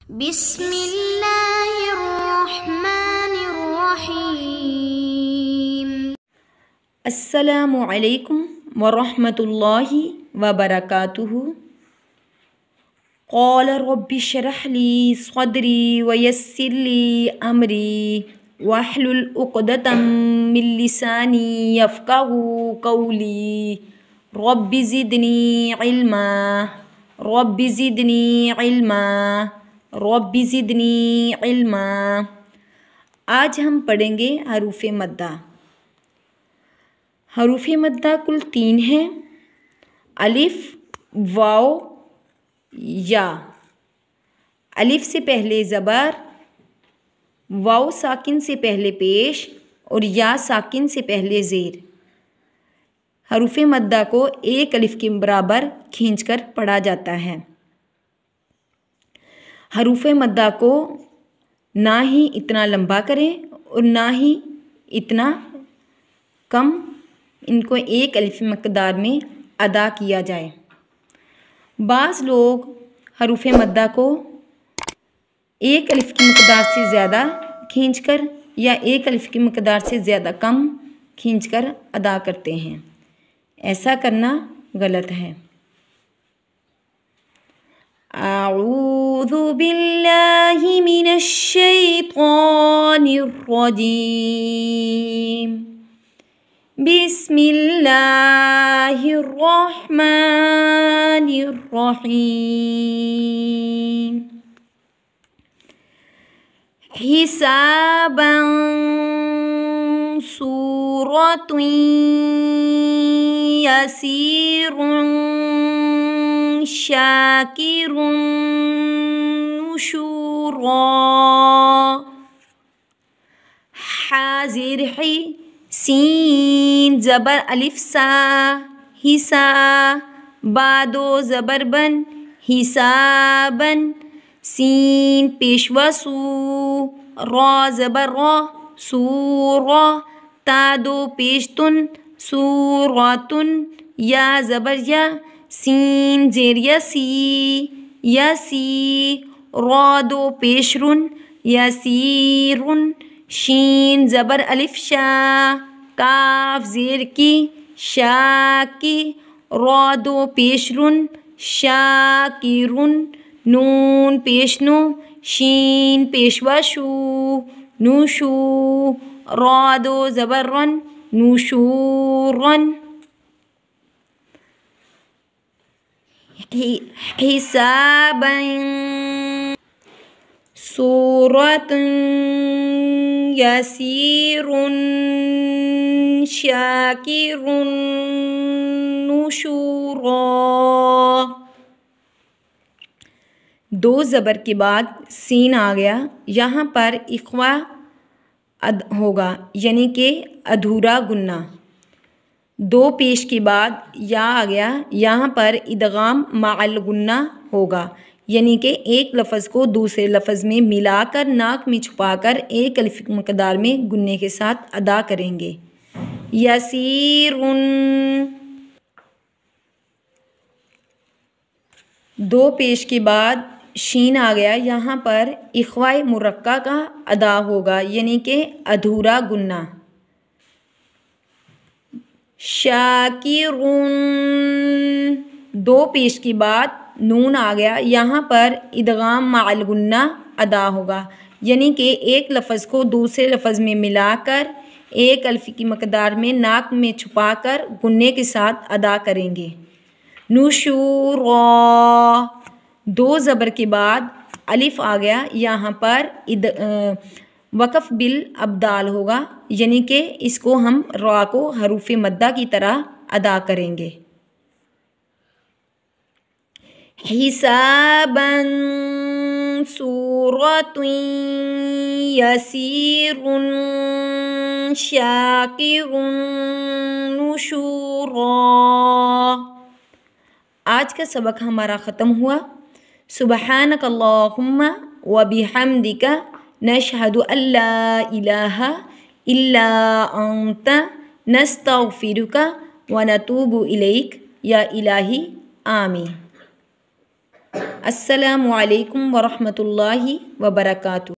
बिस्मिल्लाहिर्रहमानिर्रहीम। अस्सलामु अलैकुम वरहमतुल्लाहि वबरकातुहु। क़ाल रब्बि इश्रह ली सदरी वयस्सिर ली अमरी वहलुल उक़दतम मिन लिसानी यफ़क़हू क़ौली रब्बि ज़िदनी इल्मा रब्बि ज़िदनी इल्मा रब्बि ज़िदनी इल्मा। आज हम पढ़ेंगे हरूफ़े मद्दा। हरूफ़े मद्दा कुल 3 हैं। अलिफ, वाव, या। अलिफ से पहले ज़बर, वाव साकिन से पहले पेश और या साकिन से पहले ज़ेर। हरूफ़े मद्दा को एक अलिफ के बराबर खींचकर पढ़ा जाता है। हरूफ़े मद्दा को ना ही इतना लंबा करें और ना ही इतना कम, इनको एक अलिफ मक़दार में अदा किया जाए। बाज़ लोग हरूफ़े मद्दा को एक अलिफ की मक़दार से ज़्यादा खींचकर या एक अलिफ की मक़दार से ज़्यादा कम खींचकर अदा करते हैं। ऐसा करना गलत है। अऊज़ु बिल्लाहि मिनश शैतानिर रजीम। बिस्मिल्लाहिर रहमानिर रहीम। हिसाबन सूरतुन यसीरुन शाकिरुन नुशूरा। हाज़िर ही सीन ज़बर अलिफ सा हिसा बादो ज़बर बन हिसाबन सीन पेशवा सू रौ ज़बर रौ सूरा तादो पेशतुन सूरतुन या ज़बर या सीन ज़ेर यसी यसी रौ दो पेशरुन यसीरुन शीन ज़बर अलिफ शा काफ ज़ेर की शाकी रौ दो पेशरुन शाकिरुन नून पेशनु शीन पेशवा शू नुशू रौ दो ज़बर रन नुशूरन। हिसाबन सूरतुन यसीरुन शाकिरुन नुशूरा। 2 ज़बर के बाद सीन आ गया, यहाँ पर इख्वा होगा यानी कि अधूरा गुन्ना। 2 पेश के बाद या आ गया, यहाँ पर इदगाम माअल गुन्ना होगा यानी कि एक लफ्ज़ को दूसरे लफ्ज़ में मिलाकर नाक में छुपाकर एक अलिफ मक़दार में गुन्ने के साथ अदा करेंगे। यसीरुन 2 पेश के बाद शीन आ गया, यहाँ पर इख्वाए मुरक्का का अदा होगा यानी कि अधूरा गुन्ना। शाकिरुन 2 पेश के बाद नून आ गया, यहाँ पर इदगाम माअल गुन्ना अदा होगा यानी कि एक लफ्ज़ को दूसरे लफ्ज़ में मिलाकर एक अलिफ की मक़दार में नाक में छुपाकर गुन्ने के साथ अदा करेंगे। नुशूरा 2 ज़बर के बाद अलिफ आ गया, यहाँ पर वक़फ़ बिल अब्दाल होगा यानी कि इसको हम रा को हरूफ़े मद्दा की तरह अदा करेंगे। हिसाबन सूरतुन यसीरुन शाकिरुन नुशूरा। आज का सबक हमारा ख़त्म हुआ। सुब्हानक अल्लाहुम्मा व बिहम्दिका नशहदु अल्ला इलाहा इल्ला अंता नस्तगफिरुका व नतूबु इलैक या इलाही आमीन। अस्सलामु अलैकुम वरहमतुल्लाहि वबरकातुहू।